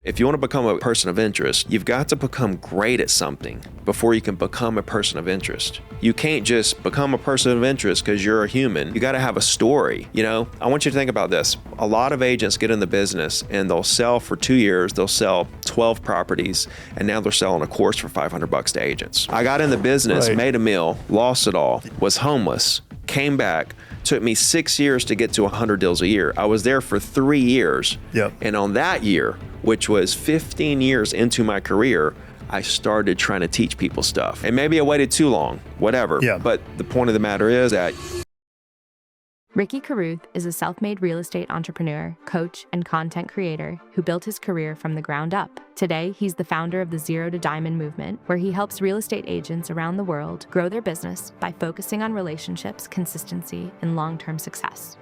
If you want to become a person of interest, you've got to become great at something before you can become a person of interest. You can't just become a person of interest because you're a human. You got to have a story. You know, I want you to think about this. A lot of agents get in the business and they'll sell for 2 years, they'll sell 12 properties, and now they're selling a course for $500 to agents. I got in the business, made a meal, lost it all, was homeless, came back. Took me 6 years to get to 100 deals a year. I was there for 3 years. Yep. And on that year, which was 15 years into my career, I started trying to teach people stuff. And maybe I waited too long, whatever. Yeah. But the point of the matter is that Ricky Carruth is a self-made real estate entrepreneur, coach, and content creator who built his career from the ground up. Today, he's the founder of the Zero to Diamond movement, where he helps real estate agents around the world grow their business by focusing on relationships, consistency, and long-term success.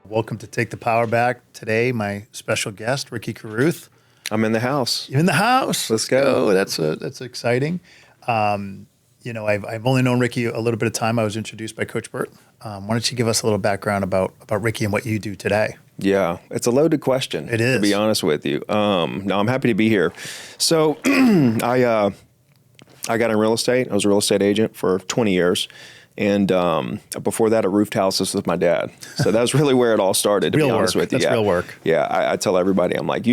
Welcome to Take the Power Back. Today, my special guest, Ricky Carruth. I'm in the house. You're in the house. Let's go. That's exciting. You know, I've only known Ricky a little bit of time. I was introduced by Coach Burt. Why don't you give us a little background about Ricky and what you do today? Yeah, it's a loaded question. It is. To be honest with you. No, I'm happy to be here. So I got in real estate. I was a real estate agent for 20 years. And before that, I roofed houses with my dad. So that was really where it all started, to be honest with you. That's real work. Yeah, I tell everybody, I'm like,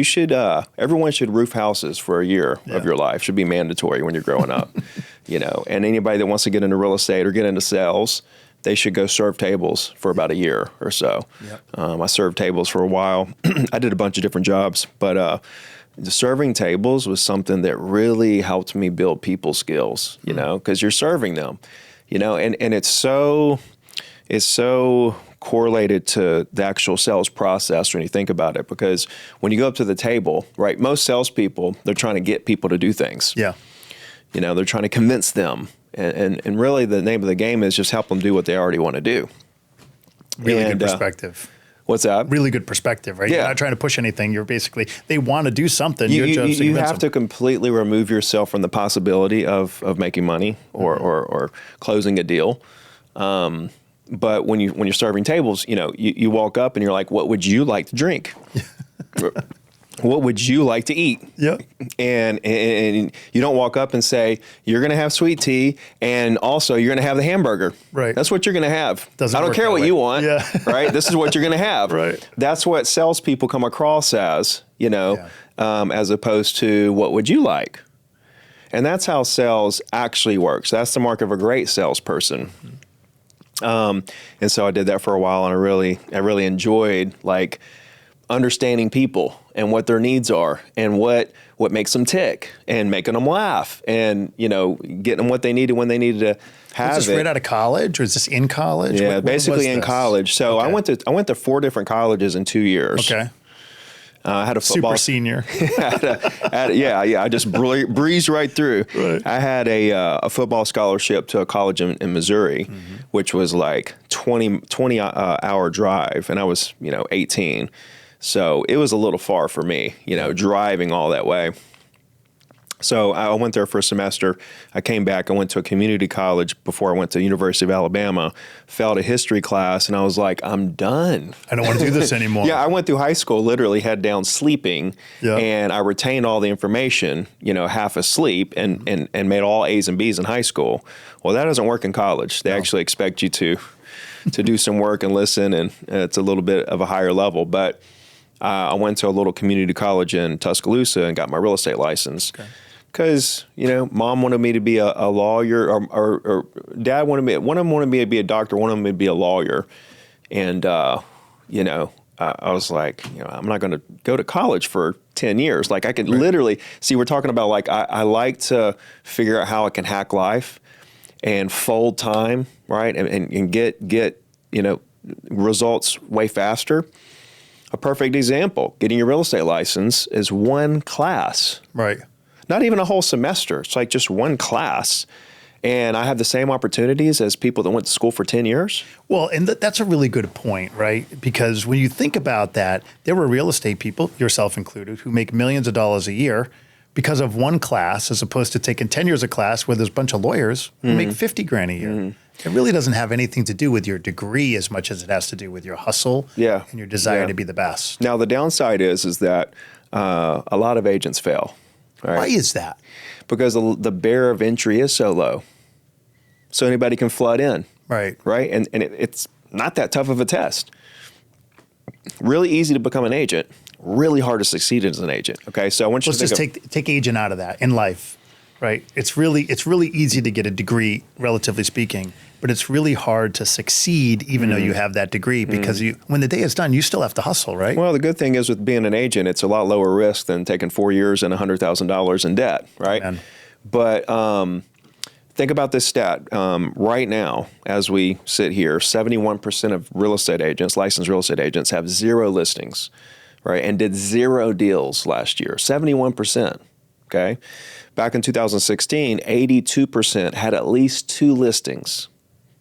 everyone should roof houses for a year of your life. Should be mandatory when you're growing up, you know. And anybody that wants to get into real estate or get into sales, they should go serve tables for about a year or so. Yep. I served tables for a while. I did a bunch of different jobs, but the serving tables was something that really helped me build people skills, you know, because you're serving them. You know, and it's so correlated to the actual sales process when you think about it, because when you go up to the table, right, most salespeople, they're trying to get people to do things. Yeah. You know, they're trying to convince them. And really the name of the game is just help them do what they already want to do. Really good perspective. What's that? Really good perspective, right? Yeah. You're not trying to push anything. You're basically, they want to do something. You have to completely remove yourself from the possibility of making money or closing a deal. But when you're serving tables, you know, you walk up and you're like, what would you like to drink? What would you like to eat? Yep. And you don't walk up and say, you're going to have sweet tea and also you're going to have the hamburger. Right. That's what you're going to have. Doesn't I don't work care that what way. you want. Yeah. Right. This is what you're going to have. Right. That's what salespeople come across as, you know, as opposed to what would you like? And that's how sales actually works. That's the mark of a great salesperson. And so I did that for a while, and I really enjoyed like understanding people and what their needs are and what makes them tick and making them laugh and, you know, getting them what they needed when they needed to have it. Was this right out of college or is this in college? Yeah, basically in college. So okay. I went to 4 different colleges in 2 years. Okay. I had a football super senior. I just breezed right through. Right. I had a football scholarship to a college in Missouri, which was like 20 hour drive, and I was 18. So it was a little far for me, driving all that way. So I went there for a semester. I came back. I went to a community college before I went to University of Alabama, failed a history class, and I was like, I'm done. I don't want to do this anymore. Yeah, I went through high school, literally head down sleeping, and I retained all the information, half asleep, and made all A's and B's in high school. Well, that doesn't work in college. They actually expect you to do some work and listen, and it's a little bit of a higher level. But I went to a little community college in Tuscaloosa and got my real estate license. Okay. Because, mom wanted me to be a lawyer, or dad wanted me, one of them wanted me to be a doctor, one of them to be a lawyer. And, I was like, I'm not going to go to college for 10 years. Like I could literally, see, we're talking about like, I like to figure out how I can hack life and fold time, right? And get results way faster. A perfect example, getting your real estate license is one class. Right. Not even a whole semester. It's like just one class. And I have the same opportunities as people that went to school for 10 years. Well, and that's a really good point, right? Because when you think about that, there were real estate people, yourself included, who make millions of dollars a year because of one class, as opposed to taking 10 years of class where there's a bunch of lawyers who make 50 grand a year. It really doesn't have anything to do with your degree as much as it has to do with your hustle and your desire to be the best. Now, the downside is that a lot of agents fail. Right? Why is that? Because the barrier of entry is so low. So anybody can flood in. Right. Right? And it's not that tough of a test. Really easy to become an agent, really hard to succeed as an agent. Okay, so I want you Let's to just take agent out of that in life, right? It's really easy to get a degree, relatively speaking, but it's really hard to succeed even though you have that degree because when the day is done, you still have to hustle, right? Well, the good thing is with being an agent, it's a lot lower risk than taking 4 years and $100,000 in debt, right? Amen. But think about this stat. Right now, as we sit here, 71% of real estate agents, licensed real estate agents, have 0 listings, right? And did 0 deals last year. 71%, okay? Back in 2016, 82% had at least 2 listings.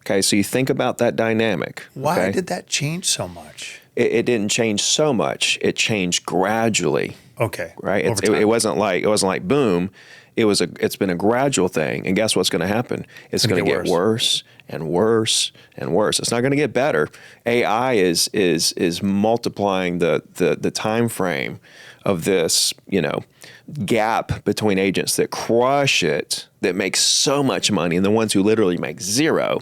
Okay, so you think about that dynamic. Why did that change so much? It didn't change so much. It changed gradually. Okay. Right? It wasn't like boom. It's been a gradual thing. And guess what's going to happen? It's going to get worse and worse and worse. It's not going to get better. AI is multiplying the time frame of this, gap between agents that crush it, that make so much money, and the ones who literally make 0.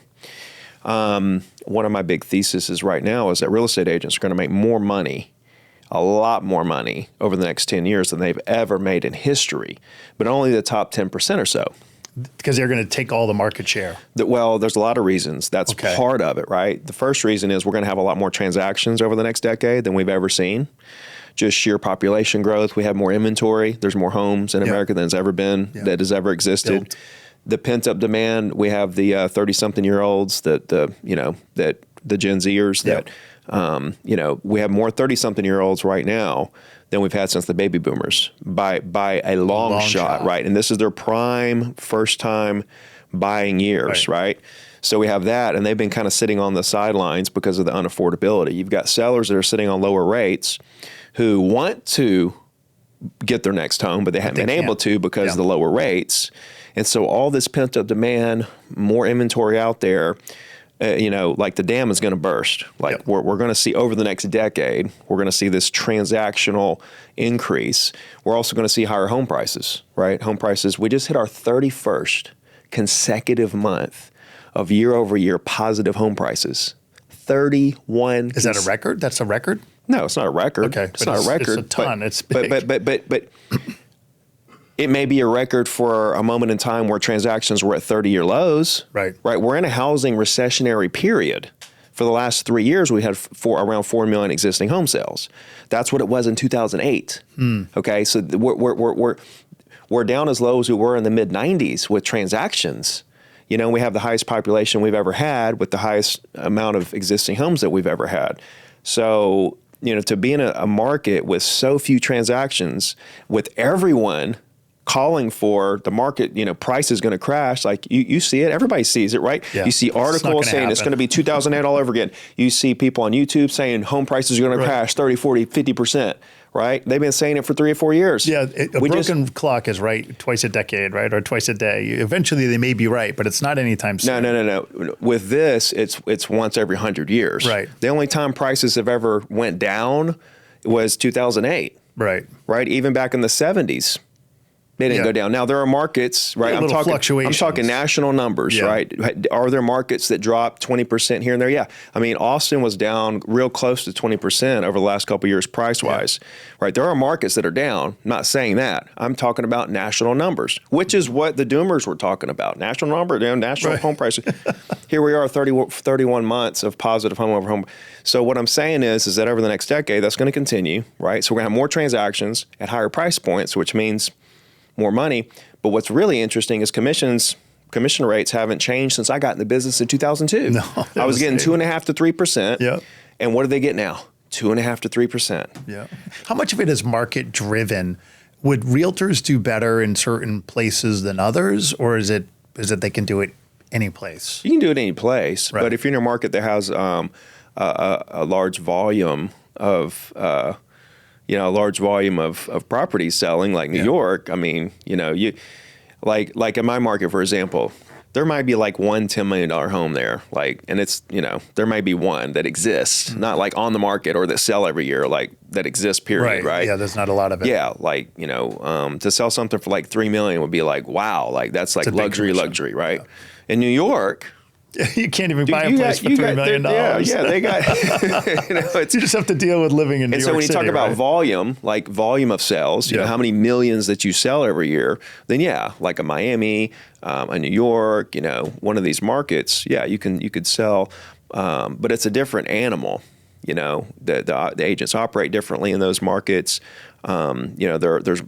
One of my big theses right now is that real estate agents are going to make more money, a lot more money over the next 10 years than they've ever made in history, but only the top 10% or so. Because they're going to take all the market share. Well, there's a lot of reasons. That's part of it, right? The first reason is we're going to have a lot more transactions over the next decade than we've ever seen. Just sheer population growth. We have more inventory. There's more homes in America than has ever been, that has ever existed. Built. The pent-up demand. We have the 30-something-year-olds that the Gen Zers that we have more 30-something-year-olds right now than we've had since the baby boomers by a long shot, right? And this is their prime first-time buying years, right? So we have that, and they've been kind of sitting on the sidelines because of the unaffordability. You've got sellers that are sitting on lower rates who want to get their next home, but they haven't been able to because of the lower rates. And so all this pent-up demand, more inventory out there, like the dam is going to burst. Like we're going to see over the next decade, we're going to see this transactional increase. We're also going to see higher home prices, right? Home prices, we just hit our 31st consecutive month of year-over-year positive home prices. 31. Is that a record? That's a record? No, it's not a record. Okay, it's not a record. It's a ton. It's big. But it may be a record for a moment in time where transactions were at 30-year lows. Right. We're in a housing recessionary period. For the last 3 years, we had around 4 million existing home sales. That's what it was in 2008. Okay, so we're down as low as we were in the mid-90s with transactions. We have the highest population we've ever had with the highest amount of existing homes that we've ever had. So, to be in a market with so few transactions, with everyone calling for the market, price is going to crash. Like you see it, everybody sees it, right? Yeah. You see articles saying it's going to be 2008 all over again. You see people on YouTube saying home prices are going to crash 30, 40, 50%, right? They've been saying it for 3 or 4 years. Yeah, a broken clock is right twice a decade, right? Or twice a day. Eventually they may be right, but it's not anytime soon. No. With this, it's once every 100 years. Right. The only time prices have ever went down was 2008. Right. Right? Even back in the 70s. They didn't go down. Now there are markets, right? I'm talking national numbers, right? Are there markets that drop 20% here and there? Yeah. I mean, Austin was down real close to 20% over the last couple of years price-wise, right? There are markets that are down. I'm not saying that. I'm talking about national numbers, which is what the doomers were talking about. National number, national home prices. Here we are, 31 months of positive home over home. So what I'm saying is that over the next decade, that's going to continue, right? So we're going to have more transactions at higher price points, which means more money. But what's really interesting is commission rates haven't changed since I got in the business in 2002. No, I was getting 2.5% to 3%. Yeah. And what do they get now? 2.5% to 3%. Yeah. How much of it is market driven? Would realtors do better in certain places than others, or is it they can do it any place? You can do it any place, but if you're in a market that has a large volume of properties selling, like New York. I mean, you like in my market, for example, there might be like one $10 million home there. Like, and it's, you know, there might be one that exists, not like on the market or that sell every year, like that exists, period. Right. Yeah. There's not a lot of it. Yeah. Like, you know, to sell something for like 3 million would be like, wow, like that's like luxury. Right. Yeah. In New York, you can't even buy a place for $3 million. Yeah, they got. You know, you just have to deal with living in New York City. And so when you talk about volume, like volume of sales, you know how many millions that you sell every year, then like a Miami, a New York, you know, one of these markets, you could sell, but it's a different animal. You know, the agents operate differently in those markets. You know, there's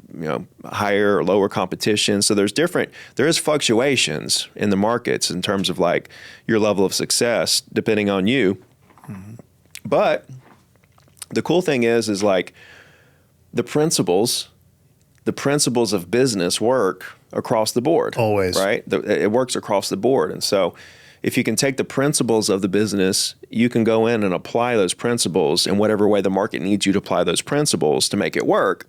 higher or lower competition. So there is fluctuations in the markets in terms of like your level of success depending on you. Mm-hmm. But the cool thing is like the principles of business work across the board. Always. Right? It works across the board. And so if you can take the principles of the business, you can go in and apply those principles in whatever way the market needs you to apply those principles to make it work.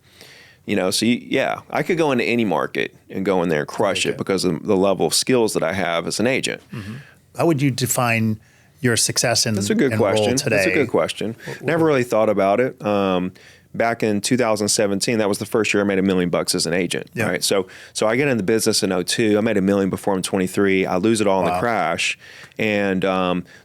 You know, so I could go into any market and go in there and crush it because of the level of skills that I have as an agent. Mm-hmm. How would you define your success in That's a good question. Role today? That's a good question. Never really thought about it. Back in 2017, that was the first year I made $1 million as an agent. Yeah. Right. So I get in the business in 2002. I made $1 million before I'm 23. I lose it all in the crash. And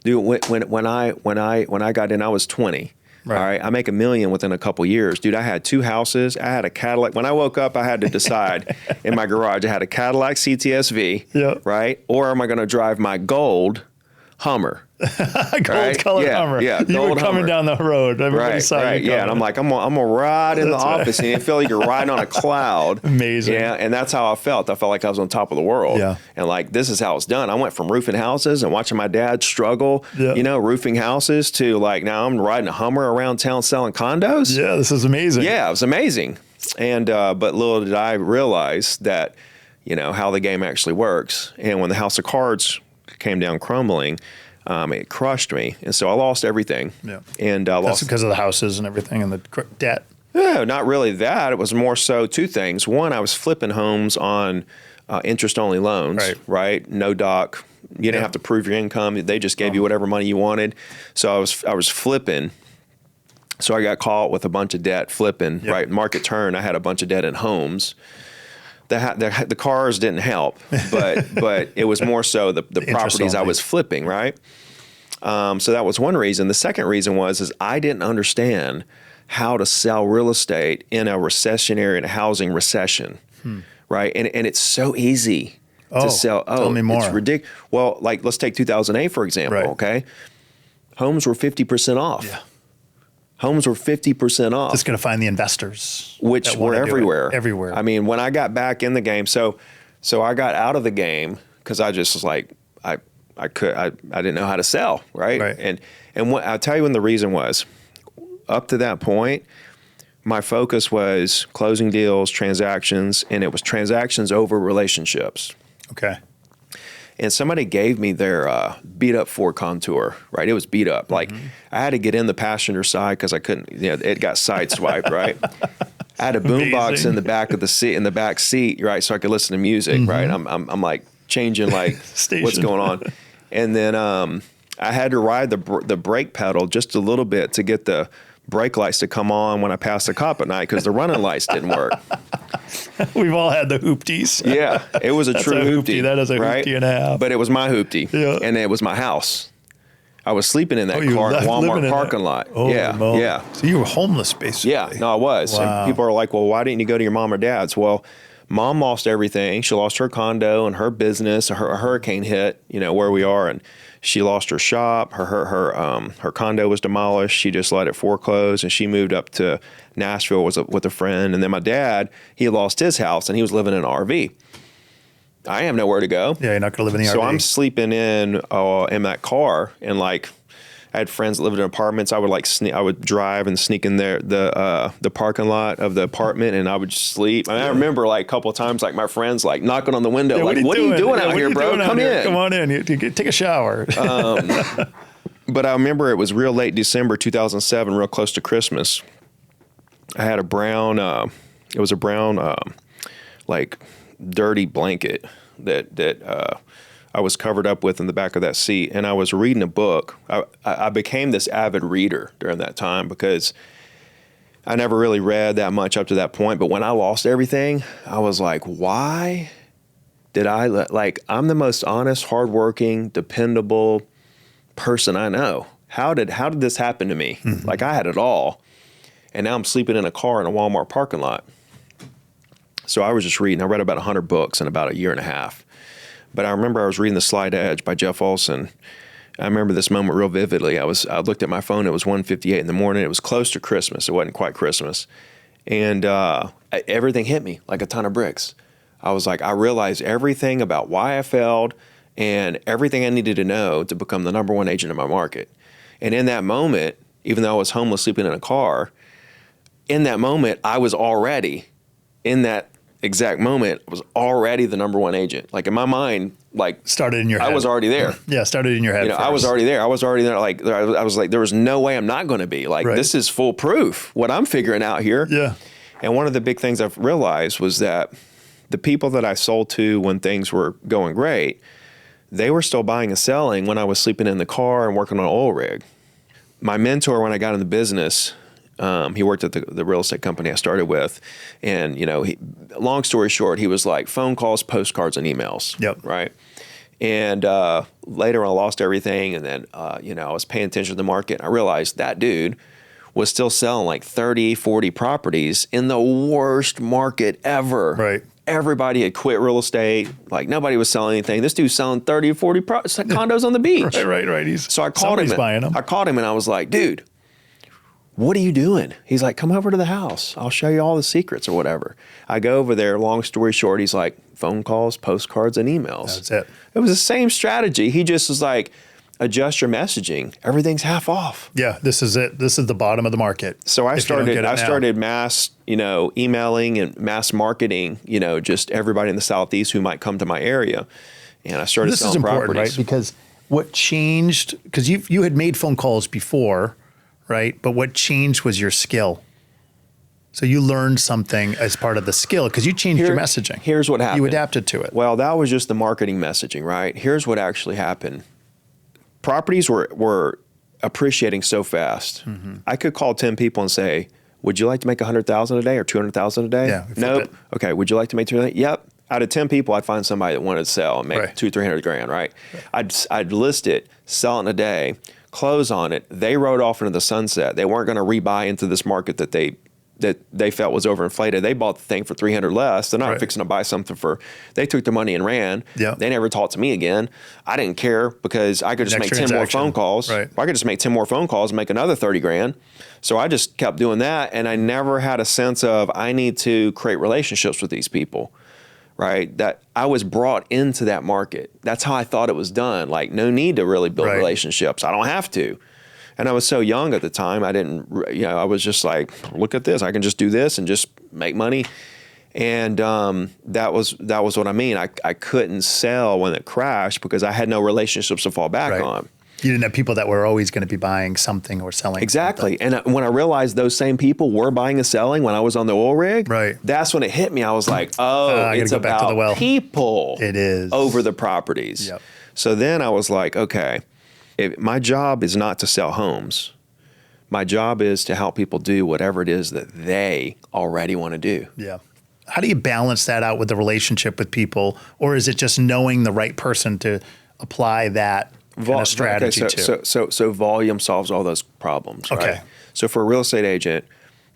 dude, when I got in, I was 20. Right. All right. I make $1 million within a couple years. Dude, I had 2 houses. I had a Cadillac. When I woke up, I had to decide in my garage. I had a Cadillac CTSV, right? Or am I going to drive my gold Hummer? Gold colored Hummer. Yeah, you were coming down the road. Everybody saw you coming. And I'm like, I'm gonna ride in the office, and you feel like you're riding on a cloud. Amazing. Yeah, and that's how I felt. I felt like I was on top of the world. Yeah. And like, this is how it's done. I went from roofing houses and watching my dad struggle, you know, roofing houses to like, now I'm riding a Hummer around town selling condos. Yeah, this is amazing. Yeah, it was amazing. And but little did I realize that, you know, how the game actually works. And when the house of cards came down crumbling, it crushed me, and so I lost everything. Yeah, and that's because of the houses and everything and the debt. No, not really that. It was more so 2 things. One, I was flipping homes on interest-only loans. Right? No doc. You didn't have to prove your income. They just gave you whatever money you wanted. So I was flipping. So I got caught with a bunch of debt flipping. Right, market turn. I had a bunch of debt in homes. The cars didn't help, but it was more so the properties I was flipping, right? So that was one reason. The second reason is I didn't understand how to sell real estate in a recessionary, in a housing recession, right? And it's so easy to sell. Tell me more. It's ridiculous. Well, like let's take 2008 for example. Okay, homes were 50% off. Yeah. Homes were 50% off. Just going to find the investors, which were everywhere. Everywhere. I mean, when I got back in the game, so I got out of the game because I just was like, I didn't know how to sell, right? And I'll tell you when the reason was. Up to that point, my focus was closing deals, transactions, and it was transactions over relationships. Okay. And somebody gave me their beat up Ford Contour, right? It was beat up. Like I had to get in the passenger side because I couldn't, it got sideswiped, right? I had a boombox in the back of the seat, in the back seat, right? So I could listen to music, right? I'm like changing like what's going on. And then I had to ride the brake pedal just a little bit to get the brake lights to come on when I passed the cop at night because the running lights didn't work. We've all had the hoopties. Yeah, it was a true hoopty. That is a hoopty and a half. But it was my hoopty, and it was my house. I was sleeping in that car at Walmart parking lot. Oh, yeah. So you were homeless, basically. Yeah, no, I was. Wow. And people are like, well, why didn't you go to your mom or dad's? Well, mom lost everything. She lost her condo and her business. A hurricane hit, where we are, and she lost her shop. Her condo was demolished. She just let it foreclose, and she moved up to Nashville with a friend. And then my dad, he lost his house, and he was living in an RV. I have nowhere to go. Yeah, you're not going to live in the RV. So I'm sleeping in that car, and like I had friends that lived in apartments. I would drive and sneak in there the parking lot of the apartment, and I would just sleep. I remember like a couple of times, like my friends like knocking on the window, like, "What are you doing out here, bro? Come in. Come on in. You take a shower." But I remember it was real late December 2007, real close to Christmas. I had a brown. It was a brown like dirty blanket that I was covered up with in the back of that seat, and I was reading a book. I became this avid reader during that time because I never really read that much up to that point. But when I lost everything, I was like, why did I'm the most honest, hardworking, dependable person I know. How did this happen to me? Mm-hmm. Like, I had it all, and now I'm sleeping in a car in a Walmart parking lot. So I was just reading. I read about 100 books in about a year and a half. But I remember I was reading The Slight Edge by Jeff Olson. I remember this moment real vividly. I looked at my phone. It was 1:58 in the morning. It was close to Christmas. It wasn't quite Christmas. And everything hit me like a ton of bricks. I was like, I realized everything about why I failed and everything I needed to know to become the number one agent in my market. And in that moment, even though I was homeless sleeping in a car, in that moment, I was already, in that exact moment, I was already the number one agent. Like, in my mind, like, started in your head. I was already there. Yeah, started in your head. I was already there. I was already there. Like, I was like, there was no way I'm not going to be. Like, this is foolproof, what I'm figuring out here. Yeah. And one of the big things I've realized was that the people that I sold to when things were going great, they were still buying and selling when I was sleeping in the car and working on an oil rig. My mentor, when I got in the business, he worked at the real estate company I started with. And, long story short, he was like, phone calls, postcards, and emails. Yep. Right. And later I lost everything. And then, I was paying attention to the market. And I realized that dude was still selling like 30, 40 properties in the worst market ever. Right. Everybody had quit real estate. Like, nobody was selling anything. This dude's selling 30 or 40 condos on the beach. Right. So I called him. Buying them. I called him and I was like, dude, what are you doing? He's like, come over to the house. I'll show you all the secrets or whatever. I go over there. Long story short, he's like, phone calls, postcards, and emails. That's it. It was the same strategy. He just was like, adjust your messaging. Everything's half off. Yeah, this is it. This is the bottom of the market. So I started mass, emailing and mass marketing, just everybody in the Southeast who might come to my area. And I started selling properties. Right? Because what changed, because you had made phone calls before, right? But what changed was your skill. So you learned something as part of the skill because you changed your messaging. Here's what happened. You adapted to it. Well, that was just the marketing messaging, right? Here's what actually happened. Properties were appreciating so fast. Mm-hmm. I could call 10 people and say, would you like to make $100,000 a day or $200,000 a day? Yeah. Nope. Okay. Would you like to make $200,000? Yep. Out of 10 people, I'd find somebody that wanted to sell and make $200,000-300,000, right? I'd list it, sell it in a day, close on it. They rode off into the sunset. They weren't going to rebuy into this market that they felt was overinflated. They bought the thing for $300 less. They're not fixing to buy something they took their money and ran. Yeah. They never talked to me again. I didn't care because I could just make 10 more phone calls. Right. I could just make 10 more phone calls and make another $30,000. So I just kept doing that. And I never had a sense of, I need to create relationships with these people, right? That I was brought into that market. That's how I thought it was done. Like, no need to really build relationships. I don't have to. And I was so young at the time, I didn't, I was just like, look at this. I can just do this and just make money. And that was what I mean. I couldn't sell when it crashed because I had no relationships to fall back on. You didn't have people that were always going to be buying something or selling exactly. something. And when I realized those same people were buying and selling when I was on the oil rig, that's when it hit me. I was like, it's about people. It is. Over the properties. Yep. So then I was like, okay. My job is not to sell homes. My job is to help people do whatever it is that they already want to do. Yeah. How do you balance that out with the relationship with people? Or is it just knowing the right person to apply that kind of strategy to? So volume solves all those problems, right? Okay. So for a real estate agent,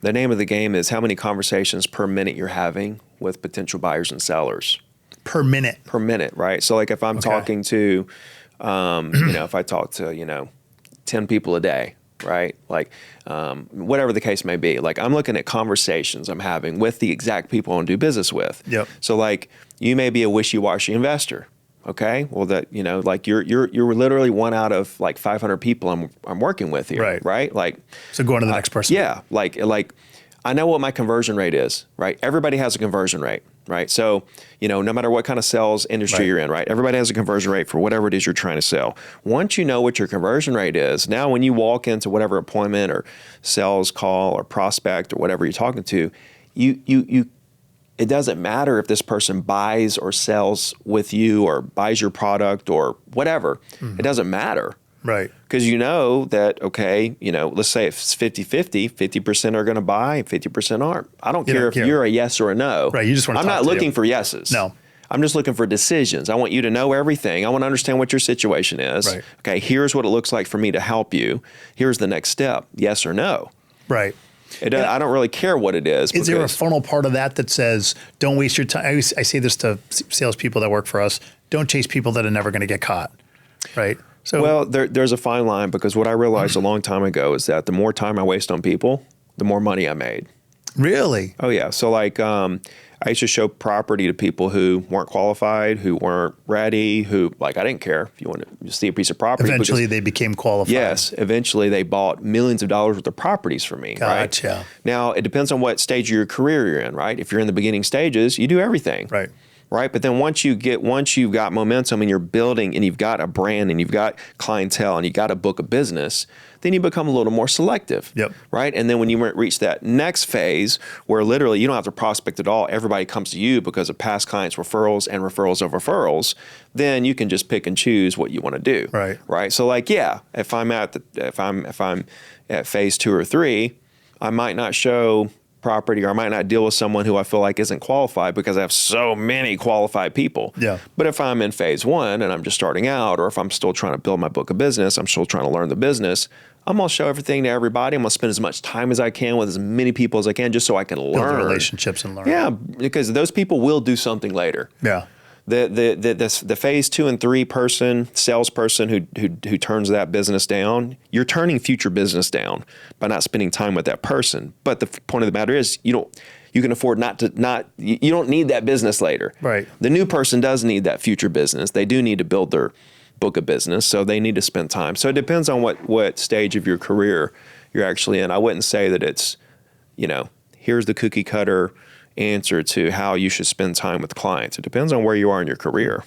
the name of the game is how many conversations per minute you're having with potential buyers and sellers. Per minute? Per minute, right? So like if I'm talking to... if I talk to, 10 people a day, right? Like, whatever the case may be, like I'm looking at conversations I'm having with the exact people I want to do business with. Yep. So like you may be a wishy-washy investor. Okay. Well, that, like you're literally one out of like 500 people I'm working with here. Right. Like, so going to the next person. Yeah. Like I know what my conversion rate is, right? Everybody has a conversion rate. Right. So, no matter what kind of sales industry you're in, right? Everybody has a conversion rate for whatever it is you're trying to sell. Once you know what your conversion rate is, now when you walk into whatever appointment or sales call or prospect or whatever you're talking to, you it doesn't matter if this person buys or sells with you or buys your product or whatever. It doesn't matter. Right. Because you know that, okay, let's say it's 50-50, 50% are going to buy, 50% aren't. I don't care if you're a yes or a no. Right. You just want to I'm not looking for yeses. No. I'm just looking for decisions. I want you to know everything. I want to understand what your situation is. Right. Okay, here's what it looks like for me to help you. Here's the next step, yes or no. Right. I don't really care what it is. Is there a funnel part of that says, don't waste your time? I say this to salespeople that work for us. Don't chase people that are never going to get caught. Right. So, well, there's a fine line, because what I realized a long time ago is that the more time I waste on people, the more money I made. Really? Oh, yeah. So I used to show property to people who weren't qualified, who weren't ready, who, I didn't care if you want to see a piece of property. Eventually they became qualified. Yes. Eventually they bought millions of dollars worth of properties from me. Gotcha. Right? Now, it depends on what stage of your career you're in, right? If you're in the beginning stages, you do everything. Right. Right. But then once you've got momentum and you're building and you've got a brand and you've got clientele and you've got a book of business, then you become a little more selective. Yep. Right. And then when you reach that next phase where literally you don't have to prospect at all, everybody comes to you because of past clients referrals and referrals of referrals, then you can just pick and choose what you want to do. Right. Right. So if I'm at phase 2 or 3, I might not show property, or I might not deal with someone who I feel like isn't qualified because I have so many qualified people. Yeah. But if I'm in phase 1 and I'm just starting out, or if I'm still trying to build my book of business, I'm still trying to learn the business, I'm going to show everything to everybody. I'm going to spend as much time as I can with as many people as I can just so I can learn. Build the relationships and learn. Yeah, because those people will do something later. Yeah. The phase 2 and 3 salesperson who turns that business down, you're turning future business down by not spending time with that person. But the point of the matter is, you can afford you don't need that business later. Right. The new person does need that future business. They do need to build their book of business, so they need to spend time. So it depends on what stage of your career you're actually in. I wouldn't say that it's, here's the cookie cutter answer to how you should spend time with clients. It depends on where you are in your career.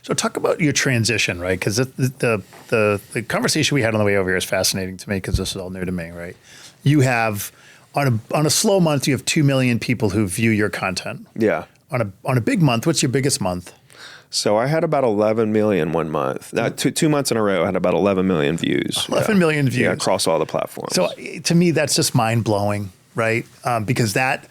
So talk about your transition, right? Because the conversation we had on the way over here is fascinating to me, because this is all new to me, right? You have, on a slow month, you have 2 million people who view your content. Yeah. On a big month, what's your biggest month? So I had about 11 million one month. Two months in a row, I had about 11 million views. 11 million views. Yeah, across all the platforms. So to me, that's just mind-blowing, right? Because that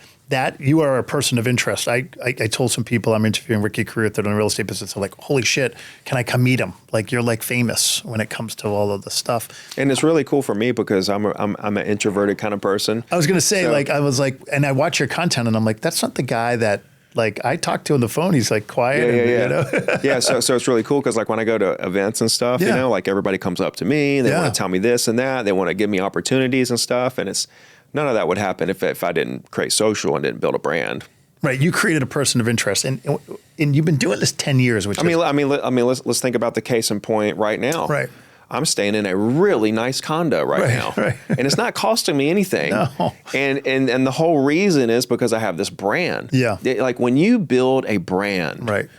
you are a person of interest. I told some people I'm interviewing Ricky Carruth that are in the real estate business. They're like, holy shit, can I come meet him? Like, you're like famous when it comes to all of the stuff. And it's really cool for me because I'm an introverted kind of person. I was going to say, and I watch your content and I'm like, that's not the guy that I talked to on the phone. He's like quiet. Yeah. Yeah. So it's really cool because when I go to events and stuff, everybody comes up to me. They want to tell me this and that. They want to give me opportunities and stuff. And none of that would happen if I didn't create social and didn't build a brand. Right. You created a person of interest, and you've been doing this 10 years. Which let's think about the case in point right now. Right. I'm staying in a really nice condo right now, right. And it's not costing me anything. No. And the whole reason is because I have this brand. Yeah. Like when you build a brand, right,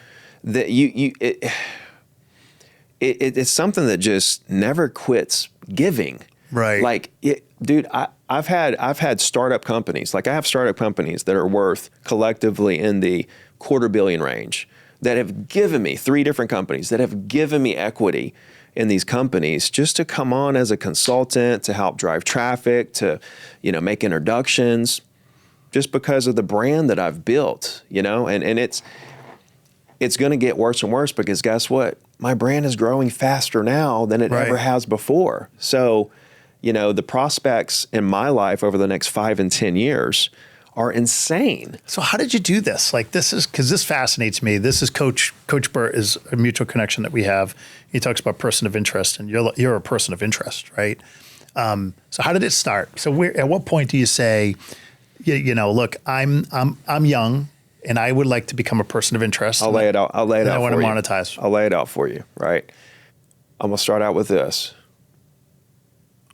that it's something that just never quits giving. Right. Dude, I've had startup companies. I have startup companies that are worth collectively in the $250 million range that have given me 3 different companies that have given me equity in these companies just to come on as a consultant, to help drive traffic, to, make introductions, just because of the brand that I've built, and it's going to get worse and worse because guess what? My brand is growing faster now than it ever has before. So, the prospects in my life over the next 5 and 10 years are insane. So how did you do this? Because this fascinates me. This is Coach Burt is a mutual connection that we have. He talks about person of interest, and you're a person of interest, right? So how did it start? So at what point do you say, look, I'm young and I would like to become a person of interest. I'll lay it out. I want to monetize. I'll lay it out for you, right? I'm going to start out with this.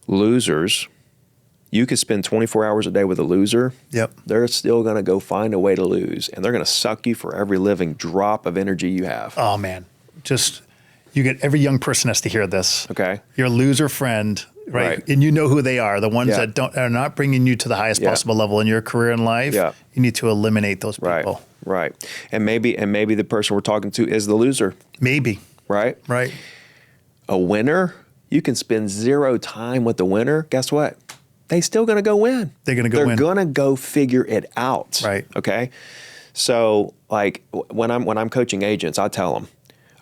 Losers, you could spend 24 hours a day with a loser. Yep. They're still going to go find a way to lose, and they're going to suck you for every living drop of energy you have. Oh, man. Every young person has to hear this. Okay. Your loser friend right? And you know who they are, the ones that are not bringing you to the highest possible level in your career and life. Yeah. You need to eliminate those people. Right. And maybe the person we're talking to is the loser. Maybe. Right? Right. A winner, you can spend zero time with the winner. Guess what? They still going to go win. They're going to go win. They're going to go figure it out. Right. Okay. So like when I'm coaching agents, I tell them,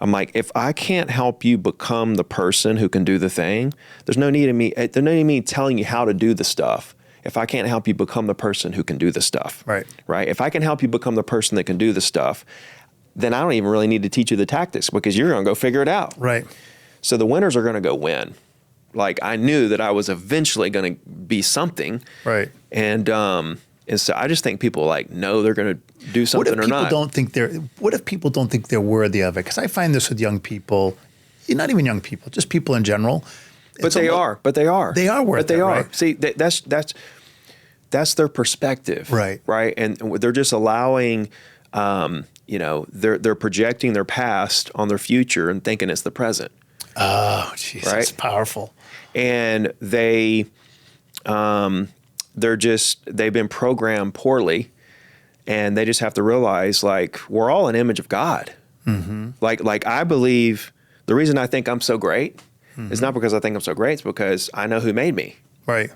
I'm like, if I can't help you become the person who can do the thing, there's no need of me telling you how to do the stuff. If I can't help you become the person who can do the stuff. Right. If I can help you become the person that can do the stuff, then I don't even really need to teach you the tactics because you're going to go figure it out. Right. So the winners are going to go win. Like I knew that I was eventually going to be something. Right. And so I just think people like know they're going to do something or not. What if people don't think they're worthy of it? Because I find this with young people, not even young people, just people in general. But they are. They are worth it. Right? See, that's their perspective. Right. Right. And they're just allowing, they're projecting their past on their future and thinking it's the present. Oh, jeez, right? That's powerful. And they've been programmed poorly, and they just have to realize, like, we're all an image of God. Mm-hmm. Like I believe the reason I think I'm so great is not because I think I'm so great; it's because I know who made me. Right.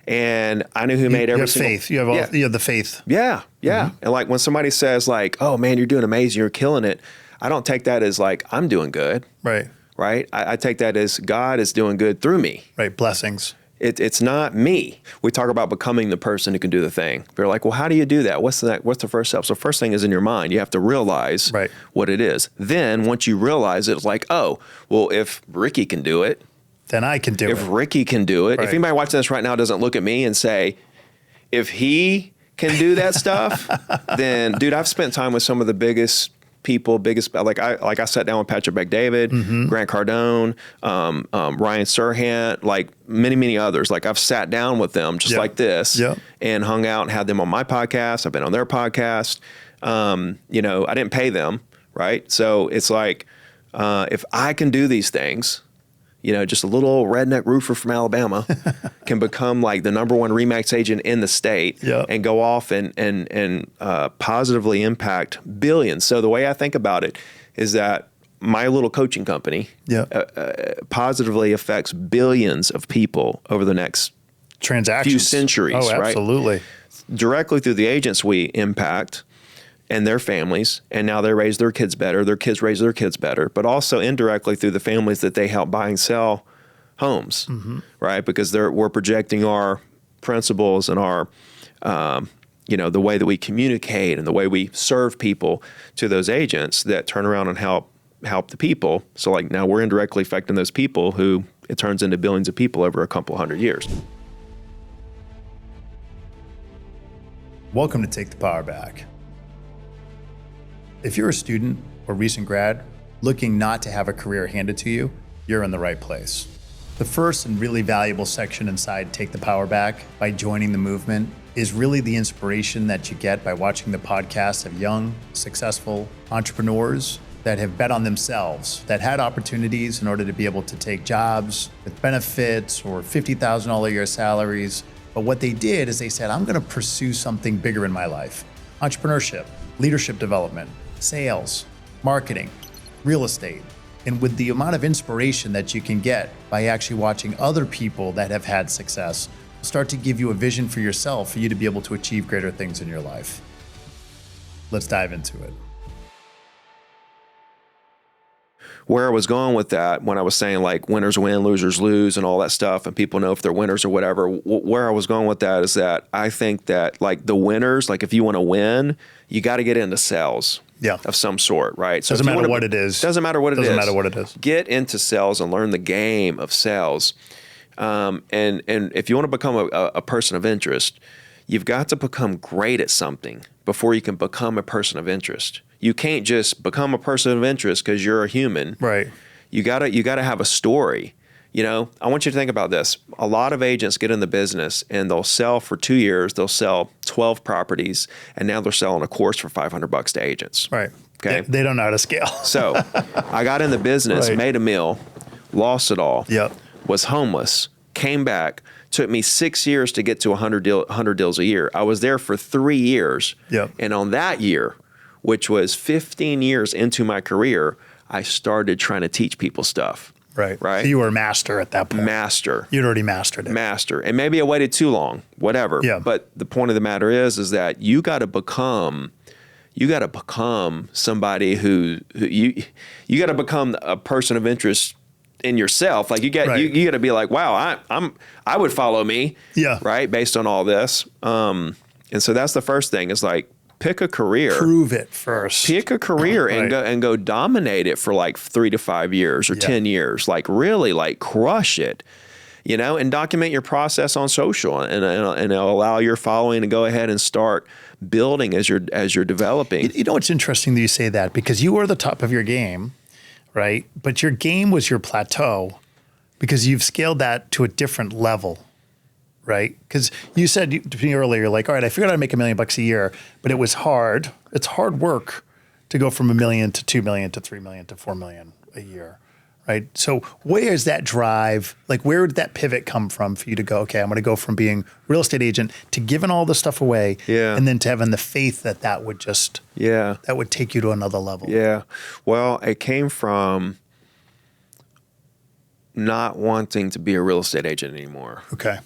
And I knew who made every single. You have faith. You have the faith. Yeah, yeah. Mm-hmm. And like when somebody says, like, "Oh man, you're doing amazing, you're killing it," I don't take that as like I'm doing good. Right. Right. I take that as God is doing good through me. Right. Blessings. It's not me. We talk about becoming the person who can do the thing. They're like, well, how do you do that? What's the first step? So first thing is in your mind. You have to realize what it is. Then once you realize it, it's like, oh, well, if Ricky can do it, then I can do it. If Ricky can do it. Right. If anybody watching this right now doesn't look at me and say, if he can do that stuff, then, dude, I've spent time with some of the biggest people, like I sat down with Patrick Bet-David, Grant Cardone, Ryan Serhant, like many others. Like I've sat down with them just like this and hung out and had them on my podcast. I've been on their podcast. I didn't pay them, right? So it's like if I can do these things, just a little old redneck roofer from Alabama can become like the #1 RE/MAX agent in the state and go off and positively impact billions. So the way I think about it is that my little coaching company positively affects billions of people over the next few centuries. Oh, absolutely. Right? Directly through the agents we impact and their families, and now they raise their kids better, their kids raise their kids better, but also indirectly through the families that they help buy and sell homes, right? Because we're projecting our principles and our, the way that we communicate and the way we serve people to those agents that turn around and help the people. So like now we're indirectly affecting those people who it turns into billions of people over a couple hundred years. Welcome to Take the Power Back. If you're a student or recent grad looking not to have a career handed to you, you're in the right place. The first and really valuable section inside Take the Power Back by joining the movement is really the inspiration that you get by watching the podcasts of young, successful entrepreneurs that have bet on themselves, that had opportunities in order to be able to take jobs with benefits or $50,000 a year salaries. But what they did is they said, I'm going to pursue something bigger in my life. Entrepreneurship, leadership development, sales, marketing, real estate. And with the amount of inspiration that you can get by actually watching other people that have had success, start to give you a vision for yourself for you to be able to achieve greater things in your life. Let's dive into it. Where I was going with that, when I was saying like winners win, losers lose and all that stuff, and people know if they're winners or whatever, where I was going with that is that I think that like the winners, like if you want to win, you got to get into sales of some sort, right? So doesn't matter what it is. Doesn't matter what it is. Doesn't matter what it is. Get into sales and learn the game of sales. And if you want to become a person of interest, you've got to become great at something before you can become a person of interest. You can't just become a person of interest because you're a human. Right. You gotta have a story. I want you to think about this. A lot of agents get in the business and they'll sell for 2 years. They'll sell 12 properties, and now they're selling a course for $500 to agents. Right. Okay. They don't know how to scale. So I got in the business, made a meal, lost it all. Yep. Was homeless, came back, took me 6 years to get to 100 deals a year. I was there for 3 years. Yep. And on that year, which was 15 years into my career, I started trying to teach people stuff. Right. Right. So you were a master at that point. Master. You'd already mastered it. Master. And maybe I waited too long, whatever. Yeah. But the point of the matter is that you got to become somebody who you got to become a person of interest in yourself. Like you got to be like, wow, I would follow me. Yeah. Right. Based on all this. And so that's the first thing is like, pick a career. Prove it first. Pick a career and go dominate it for like 3 to 5 years or 10 years. Like really like crush it, you know, and document your process on social and it'll allow your following to go ahead and start building as you're developing. You know, it's interesting that you say that because you were the top of your game, right? But your game was your plateau because you've scaled that to a different level. Right? Because you said to me earlier, like, all right, I figured I'd make $1 million a year, but it was hard. It's hard work to go from $1 million to $2 million to $3 million to $4 million a year. Right? So where is that drive? Like, where did that pivot come from for you to go, okay, I'm going to go from being real estate agent to giving all this stuff away and then to having the faith that would just, that would take you to another level? Yeah. Well, it came from not wanting to be a real estate agent anymore. Okay.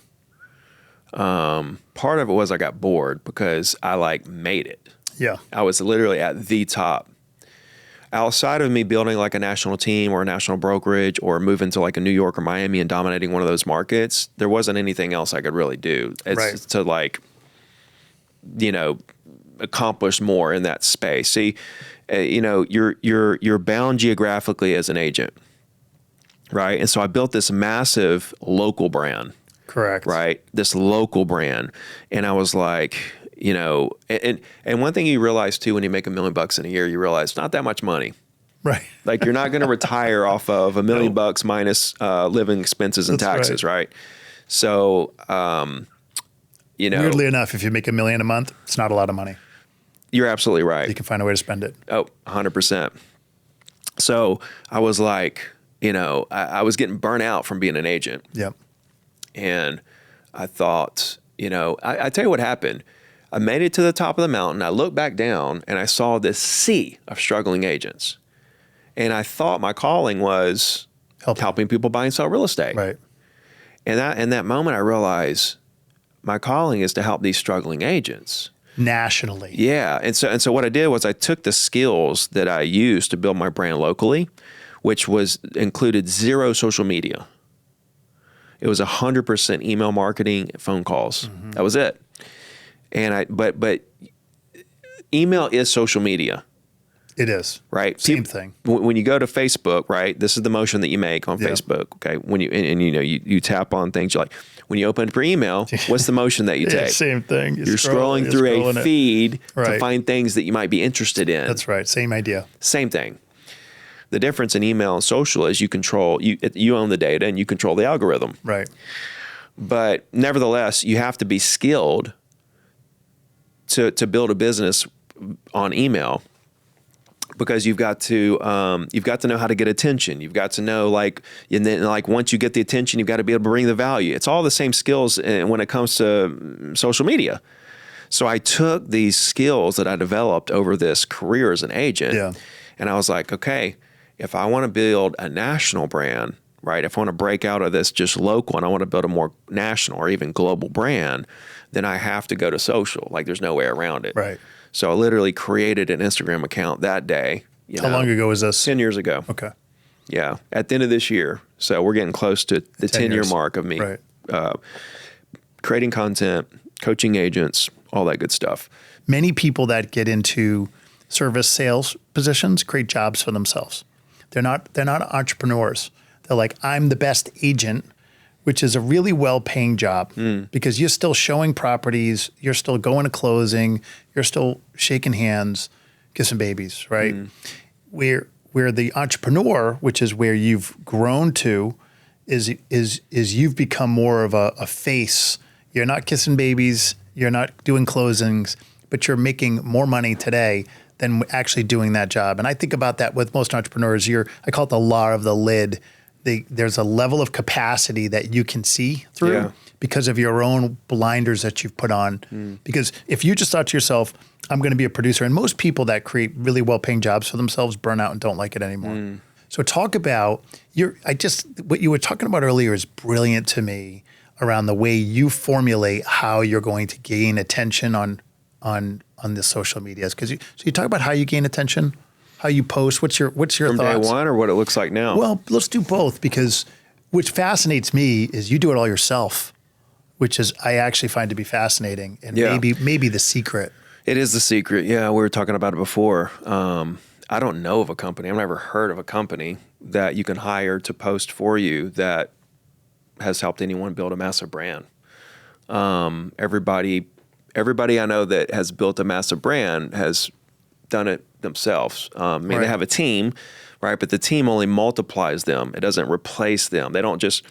Part of it was I got bored because I like made it. Yeah. I was literally at the top. Outside of me building like a national team or a national brokerage or moving to like a New York or Miami and dominating one of those markets, there wasn't anything else I could really do. It's to like, you know, accomplish more in that space. See, you know, you're bound geographically as an agent, right? And so I built this massive local brand. Correct. Right. This local brand. And I was like, you know, and one thing you realize too, when you make $1 million in a year, you realize it's not that much money. Right. Like you're not going to retire off of $1 million minus living expenses and taxes. Right. So, you know, weirdly enough, if you make $1 million a month, it's not a lot of money. You're absolutely right. You can find a way to spend it. Oh, 100%. So I was like, you know, I was getting burnt out from being an agent. Yep. And I thought, you know, I tell you what happened. I made it to the top of the mountain. I looked back down and I saw this sea of struggling agents. And I thought my calling was helping people buy and sell real estate. Right. And in that moment, I realized my calling is to help these struggling agents. Nationally. Yeah. And so what I did was I took the skills that I used to build my brand locally, which included 0 social media. It was 100% email marketing, phone calls. Mm-hmm. That was it. And but email is social media. It is. Right. Same thing. When you go to Facebook, right, this is the motion that you make on Facebook. Okay. When you, and you know, you tap on things, you're like, when you open up your email, what's the motion that you take? Same thing. You're scrolling through a feed to find things that you might be interested in. That's right. Same idea. Same thing. The difference in email and social is you own the data and you control the algorithm. Right. But nevertheless, you have to be skilled to build a business on email because you've got to know how to get attention. You've got to know and then once you get the attention, you've got to be able to bring the value. It's all the same skills when it comes to social media. So I took these skills that I developed over this career as an agent, and I was like, okay, if I want to build a national brand, right? If I want to break out of this just local and I want to build a more national or even global brand, then I have to go to social. Like there's no way around it. Right. So I literally created an Instagram account that day. How long ago was this? 10 years ago. Okay. Yeah. At the end of this year. So we're getting close to the 10-year mark of me creating content, coaching agents, all that good stuff. Many people that get into service sales positions create jobs for themselves. They're not entrepreneurs. They're like, I'm the best agent, which is a really well-paying job because you're still showing properties, you're still going to closing, you're still shaking hands, kissing babies, right? Where the entrepreneur, which is where you've grown to, is you've become more of a face. You're not kissing babies, you're not doing closings, but you're making more money today than actually doing that job. And I think about that with most entrepreneurs. I call it the law of the lid. there's a level of capacity that you can see through because of your own blinders that you've put on. Because if you just thought to yourself, I'm going to be a producer, and most people that create really well-paying jobs for themselves burn out and don't like it anymore. So talk about what you were talking about earlier is brilliant to me around the way you formulate how you're going to gain attention on the social medias. So you talk about how you gain attention, how you post. What's your From thoughts? day one, or what it looks like now? Well, let's do both, because what fascinates me is you do it all yourself, which is I actually find to be fascinating, and maybe the secret. It is the secret. Yeah, we were talking about it before. I don't know of a company. I've never heard of a company that you can hire to post for you that has helped anyone build a massive brand. Everybody I know that has built a massive brand has done it themselves. They have a team, right? But the team only multiplies them. It doesn't replace them. They don't just,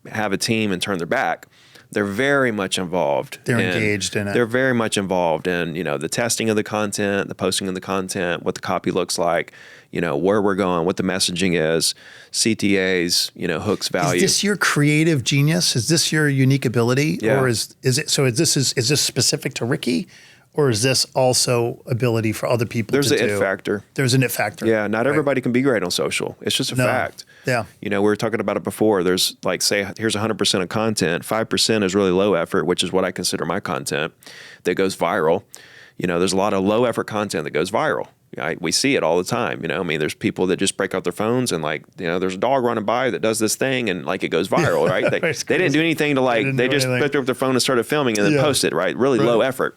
have a team and turn their back. They're very much involved. They're engaged in it. They're very much involved in, the testing of the content, the posting of the content, what the copy looks like, where we're going, what the messaging is, CTAs, hooks, value. Is this your creative genius? Is this your unique ability? Yeah. Or is this specific to Ricky? Or is this also ability for other people There's to do? an it factor. There's an it factor. Yeah, not everybody can be great on social. It's just a fact. Yeah. We were talking about it before. There's say, here's 100% of content. 5% is really low effort, which is what I consider my content, that goes viral. There's a lot of low effort content that goes viral. We see it all the time. There's people that just break out their phones and there's a dog running by that does this thing and it goes viral, right? They didn't do anything to they just picked up their phone and started filming and then posted, right? Really low effort.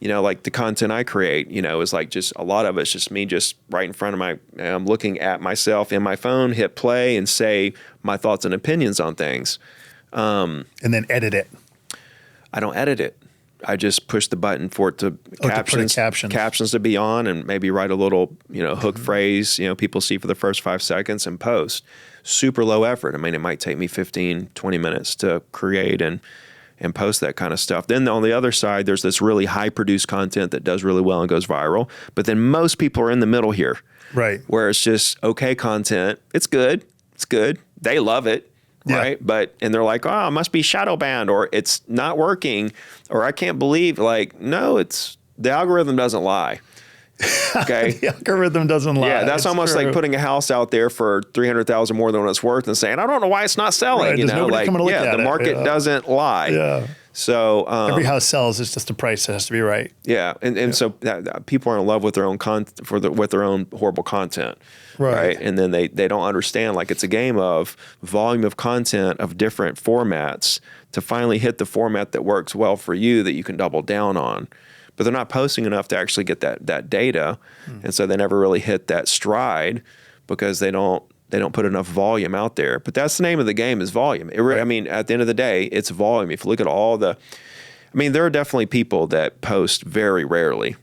The content I create, is just a lot of it's just me just right in front of I'm looking at myself in my phone, hit play and say my thoughts and opinions on things. And then edit it. I don't edit it. I just push the button for it to captions to be on and maybe write a little, hook phrase, people see for the first 5 seconds and post. Super low effort. It might take me 15, 20 minutes to create and post that kind of stuff. Then on the other side, there's this really high produced content that does really well and goes viral. But then most people are in the middle here. Right. Where it's just okay content. It's good. They love it. Yeah. Right. And they're like, oh, it must be shadow banned or it's not working or I can't believe no, it's the algorithm doesn't lie. Okay. The algorithm doesn't lie. Yeah, that's almost true. like putting a house out there for $300,000 more than what it's worth and saying, I don't know why it's not selling. Right, The market doesn't lie. Yeah. So every house sells. It's just the price that has to be right. Yeah, and so people are in love with their own with their own horrible content, right? And then they don't understand it's a game of volume of content of different formats to finally hit the format that works well for you that you can double down on. But they're not posting enough to actually get that data, and so they never really hit that stride because they don't put enough volume out there. But that's the name of the game is volume. At the end of the day, it's volume. If you look at there are definitely people that post very rarely,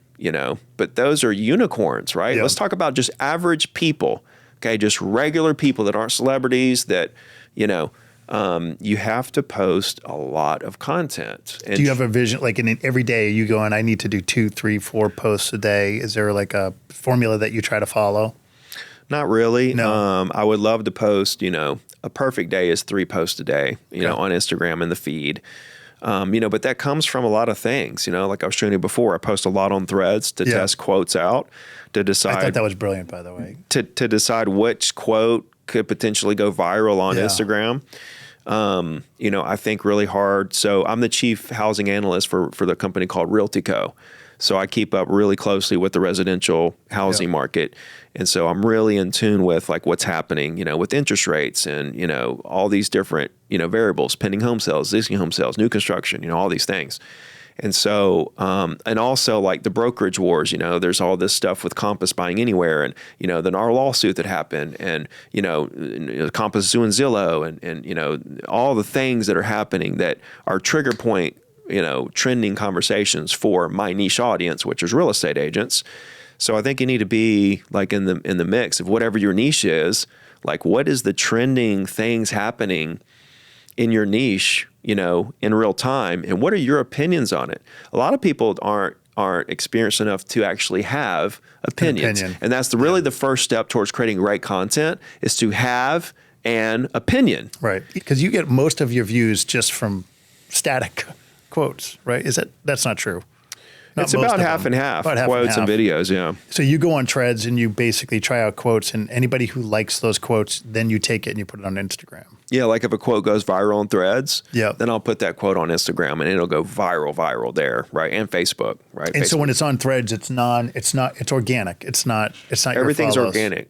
but those are unicorns, right? Yeah. Let's talk about just average people, okay? Just regular people that aren't celebrities that, you have to post a lot of content. And do you have a vision, in every day you go and I need to do 2, 3, 4 posts a day? Is there a formula that you try to follow? Not really. No. I would love to post, a perfect day is 3 posts a day, on Instagram and the feed. But that comes from a lot of things, like I was showing you before, I post a lot on Threads to test quotes out to decide. I thought that was brilliant, by the way. To decide which quote could potentially go viral on Instagram. I think really hard. So I'm the chief housing analyst for the company called Realty Co. So I keep up really closely with the residential housing market. And so I'm really in tune with what's happening, with interest rates and, all these different, variables, pending home sales, existing home sales, new construction, all these things. And so, and also the brokerage wars, there's all this stuff with Compass buying anywhere and, then our lawsuit that happened and, Compass suing Zillow and, all the things that are happening that are trigger point, trending conversations for my niche audience, which is real estate agents. So I think you need to be in the mix of whatever your niche is, what is the trending things happening in your niche, in real time, and what are your opinions on it? A lot of people aren't experienced enough to actually have opinions. And that's really the first step towards creating great content is to have and opinion. Right. Because you get most of your views just from static quotes, right? That's not true. It's about half and half, quotes and videos, yeah. So you go on Threads and you basically try out quotes, and anybody who likes those quotes, then you take it and you put it on Instagram. Yeah, like if a quote goes viral on Threads, yeah, then I'll put that quote on Instagram and it'll go viral there, right? And Facebook, right? And Facebook. so when it's on Threads, it's organic. It's not Everything's your organic.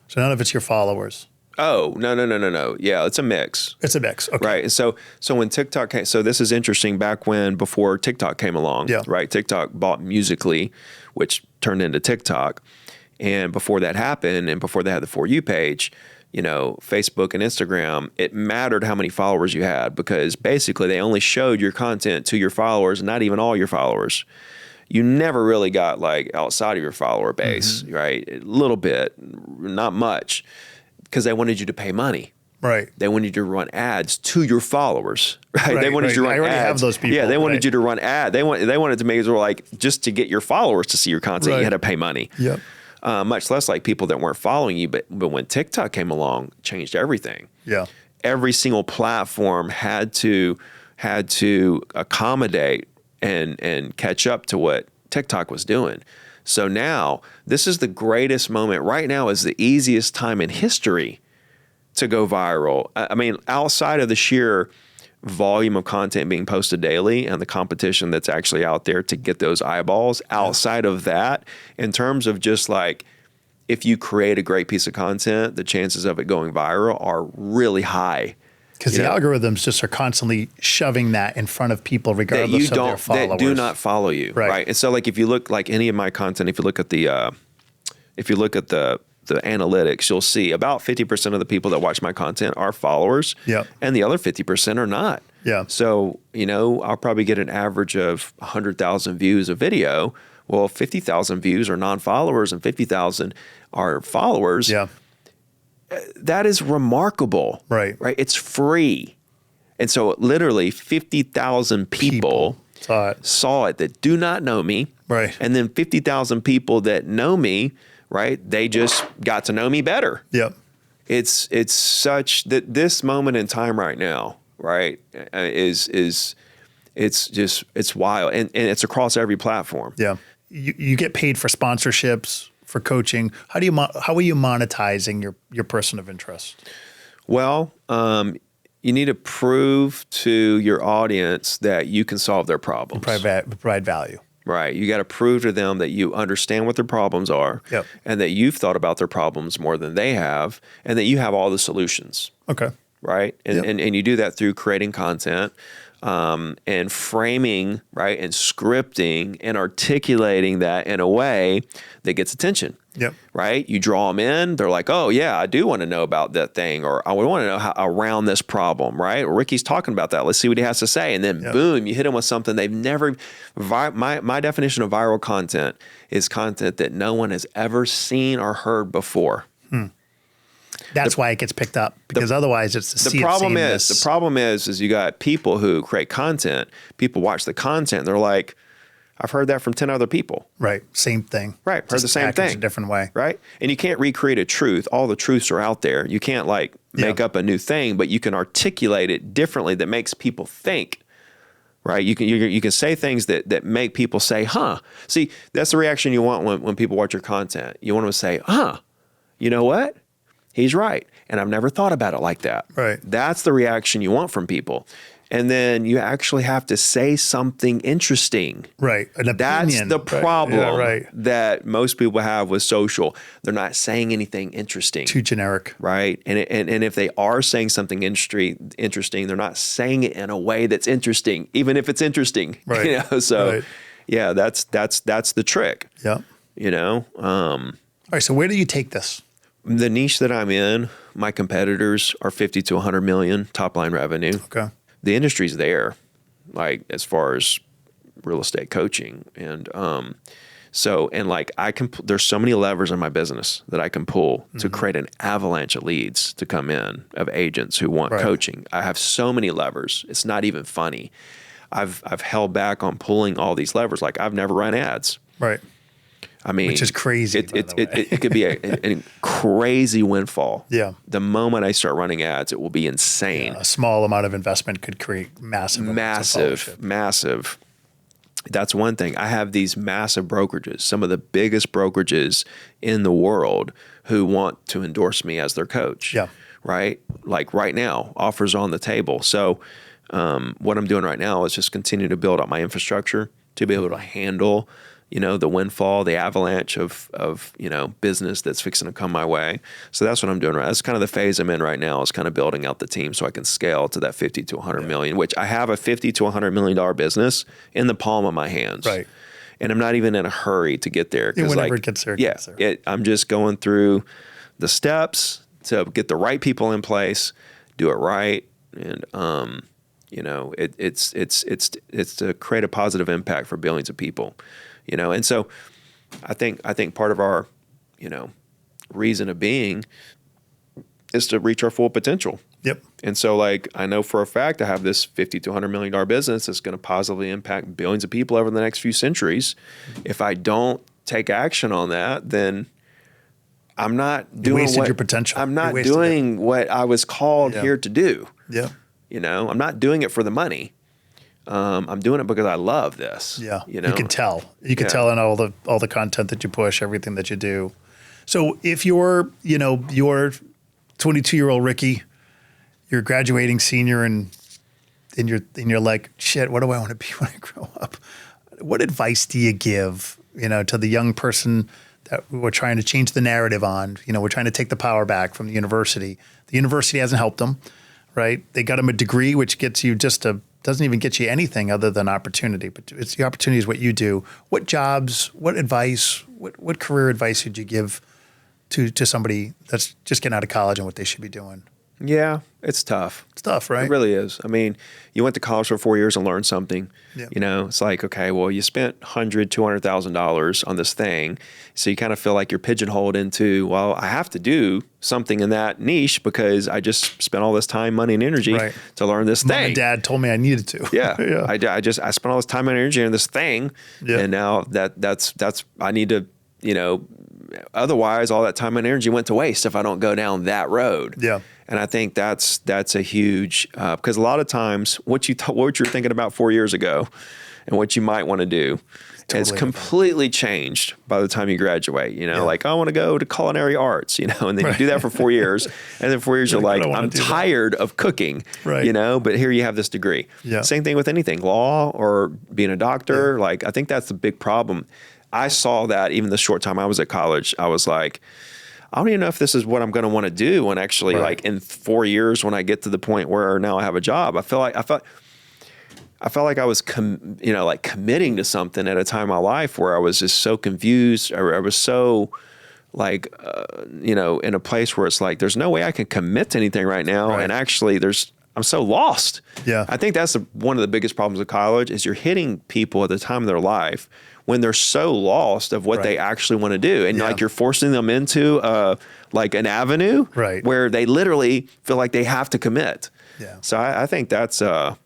So none of it's your followers. Oh, no. Yeah, it's a mix. It's a mix. Okay. Right. And so when TikTok came, so this is interesting, before TikTok came along, yeah, right? TikTok bought Musical.ly, which turned into TikTok. And before that happened, and before they had the For You page, Facebook and Instagram, it mattered how many followers you had, because basically they only showed your content to your followers, not even all your followers. You never really got like outside of your follower base, right? A little bit, not much. Because they wanted you to pay money. Right. They wanted you to run ads to your followers. Right. They wanted you to run ads. I already have those people. Yeah, they wanted you to run ads. They wanted to make it like just to get your followers to see your content, you had to pay money. Yep. Much less like people that weren't following you. But when TikTok came along, it changed everything. Yeah. Every single platform had to accommodate and catch up to what TikTok was doing. So now, this is the greatest moment. Right now is the easiest time in history to go viral. I mean, outside of the sheer volume of content being posted daily and the competition that's actually out there to get those eyeballs, outside of that, in terms of just like, if you create a great piece of content, the chances of it going viral are really high. Because the algorithms just are constantly shoving that in front of people, regardless of their followers. That do not follow you, right? And so, like, if you look like any of my content, if you look at the analytics, you'll see about 50% of the people that watch my content are followers, and the other 50% are not. Yeah. So I'll probably get an average of 100,000 views a video. Well, 50,000 views are non-followers, and 50,000 are followers. Yeah. That is remarkable, right? It's free. And so literally 50,000 people saw it that do not know me. Right. And then 50,000 people that know me, right? They just got to know me better. Yep. It's such that this moment in time right now, right, is it's wild. And it's across every platform. Yeah. You get paid for sponsorships, for coaching. How are you monetizing your person of interest? Well, you need to prove to your audience that you can solve their problems. Provide value. Right. You got to prove to them that you understand what their problems are, and that you've thought about their problems more than they have, and that you have all the solutions. Okay. Right. And you do that through creating content, and framing, right, and scripting and articulating that in a way that gets attention. Yep. Right. You draw them in. They're like, oh, yeah, I do want to know about that thing, or I want to know how around this problem. Right. Or Ricky's talking about that. Let's see what he has to say. And then boom, you hit them with something they've never. My definition of viral content is content that no one has ever seen or heard before. That's why it gets picked up, because otherwise it's the problem is you got people who create content. People watch the content. And they're like, I've heard that from 10 other people. Right. Same thing. Right. Heard the same thing. A different way. Right. And you can't recreate a truth. All the truths are out there. You can't make up a new thing, but you can articulate it differently that makes people think. Right. You can say things that make people say, huh. See, that's the reaction you want when people watch your content. You want them to say, huh, you know what? He's right. And I've never thought about it like that. Right. That's the reaction you want from people. And then you actually have to say something interesting. Right. An opinion. That's the problem right. that most people have with social. They're not saying anything interesting. Too generic. Right. And if they are saying something interesting, they're not saying it in a way that's interesting, even if it's interesting. Right. So yeah, that's the trick. Yeah. All right. So where do you take this? The niche that I'm in, my competitors are 50 to 100 million top line revenue. Okay. The industry's there, like as far as real estate coaching. And there's so many levers in my business that I can pull to create an avalanche of leads to come in of agents who want coaching. I have so many levers. It's not even funny. I've held back on pulling all these levers. Like I've never run ads. Right. I mean, which is crazy. It could be a crazy windfall. Yeah. The moment I start running ads, it will be insane. Yeah, a small amount of investment could create massive. Massive. That's one thing. I have these massive brokerages, some of the biggest brokerages in the world, who want to endorse me as their coach. Yeah. Right? Like right now, offers on the table. So what I'm doing right now is just continue to build up my infrastructure to be able to handle, the windfall, the avalanche of business that's fixing to come my way. So that's what I'm doing right. That's kind of the phase I'm in right now, is kind of building out the team so I can scale to that 50 to 100 million, which I have a 50 to 100 million dollar business in the palm of my hands. Right. And I'm not even in a hurry to get there. Whenever it gets there, it gets there. I'm just going through the steps to get the right people in place, do it right, and it's to create a positive impact for billions of people. And so I think part of our, reason of being is to reach our full potential. Yep. And so I know for a fact I have this 50 to 100 million dollar business that's going to positively impact billions of people over the next few centuries. If I don't take action on that, then I'm not doing your potential. I'm not doing what I was called here to do. Yeah. I'm not doing it for the money. I'm doing it because I love this. Yeah. You can tell. You can tell in all the content that you push, everything that you do. So if you're 22-year-old Ricky, you're graduating senior and you're like, shit, what do I want to be when I grow up? What advice do you give, to the young person that we're trying to change the narrative on? We're trying to take the power back from the university. The university hasn't helped them, right? They got them a degree, which gets you doesn't even get you anything other than opportunity, but it's the opportunity is what you do. What jobs, what advice, what career advice would you give to somebody that's just getting out of college and what they should be doing? Yeah, it's tough. It's tough, right? It really is. I mean, you went to college for 4 years and learned something. Yeah. It's like, okay, well, you spent $100,000-$200,000 on this thing. So you kind of feel like you're pigeonholed into, well, I have to do something in that niche because I just spent all this time, money, and energy to learn this thing. Mom and Dad told me I needed to. Yeah. I spent all this time and energy on this thing. Yeah. And now that's I need to, otherwise all that time and energy went to waste if I don't go down that road. Yeah. And I think that's a huge, because a lot of times what you were thinking about 4 years ago and what you might want to do has completely changed by the time you graduate. Like, I want to go to culinary arts, and then you do that for 4 years. And then 4 years you're like, I'm tired of cooking, but here you have this degree. Yeah. Same thing with anything, law or being a doctor. Yeah. Like, I think that's the big problem. I saw that even the short time I was at college. I was like, I don't even know if this is what I'm going to want to do. And actually, like in 4 years, when I get to the point where now I have a job, I felt like I was, committing to something at a time in my life where I was just so confused. I was so in a place where it's like, there's no way I can commit to anything right now. Right. And actually, I'm so lost. Yeah. I think that's one of the biggest problems of college is you're hitting people at the time of their life when they're so lost of what they actually want to do. And you're forcing them into an avenue where they literally feel like they have to commit. Yeah. So I think that's a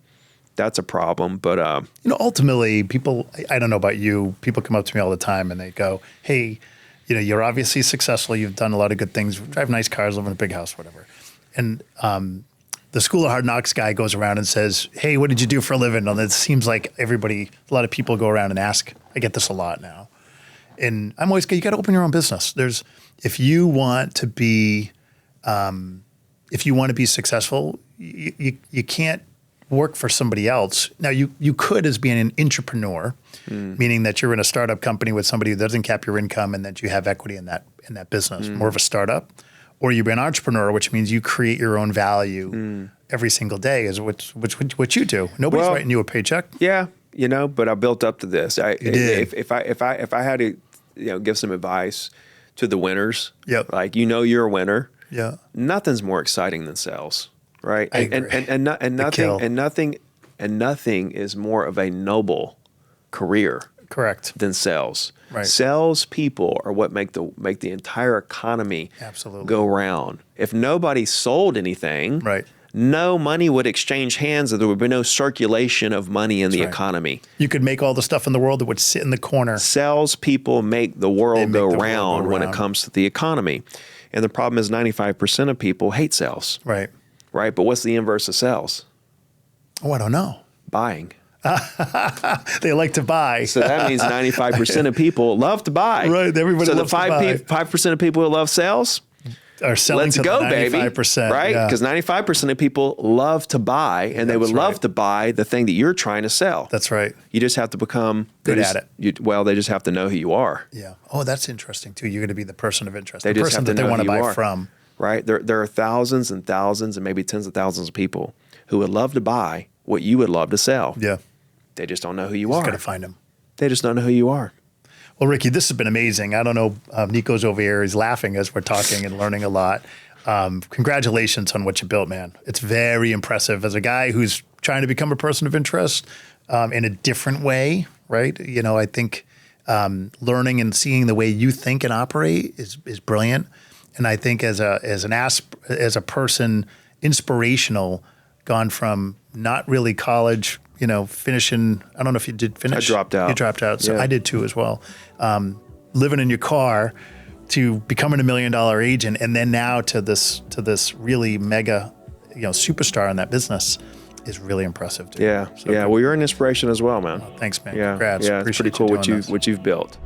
problem. But ultimately, people, I don't know about you, people come up to me all the time and they go, hey, you're obviously successful. You've done a lot of good things, drive nice cars, live in a big house, whatever. And the School of Hard Knocks guy goes around and says, hey, what did you do for a living? And it seems like a lot of people go around and ask. I get this a lot now. And I'm always, you got to open your own business. If you want to be successful, you can't work for somebody else. Now you could as being an entrepreneur, meaning that you're in a startup company with somebody who doesn't cap your income and that you have equity in that business, more of a startup. Or you've been an entrepreneur, which means you create your own value every single day, is what you do. Nobody's writing you a paycheck. Yeah, but I built up to this. If I had to, give some advice to the winners, like you're a winner. Yeah, nothing's more exciting than sales, right? I agree. Nothing is more of a noble career. Correct. Than sales. Right. Sales people are what make the entire economy go round. If nobody sold anything, no money would exchange hands, or there would be no circulation of money in the economy. You could make all the stuff in the world that would sit in the corner. Salespeople make the world go round when it comes to the economy. And the problem is 95% of people hate sales. Right. Right? But what's the inverse of sales? Oh, I don't know. Buying. They like to buy. So that means 95% of people love to buy. Right. Everybody loves to buy. So the 5% of people who love sales are selling let's to go, the 95%, baby. Right? Because 95% of people love to buy, and they would love to buy the thing that you're trying to sell. That's right. You just have to become good at it. They just have to know who you are. Yeah. Oh, that's interesting too. You're going to be the person of interest. They the just person have to that they want to buy are. from. Right? There are thousands and thousands and maybe tens of thousands of people who would love to buy what you would love to sell. Yeah. They just don't know who you are. Got to find them. They just don't know who you are. Well, Ricky, this has been amazing. I don't know. Nico's over here. He's laughing as we're talking and learning a lot. Congratulations on what you built, man. It's very impressive. As a guy who's trying to become a person of interest in a different way, right? You know, I think learning and seeing the way you think and operate is brilliant. And I think as a person, inspirational, gone from not really college, you know, finishing. I don't know if you did finish. I dropped out. You dropped out. So yeah. I did too as well. Living in your car to becoming $1 million agent, and then now to this really mega, you know, superstar in that business is really impressive, dude. Yeah. So yeah. Well, you're an inspiration as well, man. Thanks, man. Yeah. Congrats. Yeah. It's pretty cool what you you've built.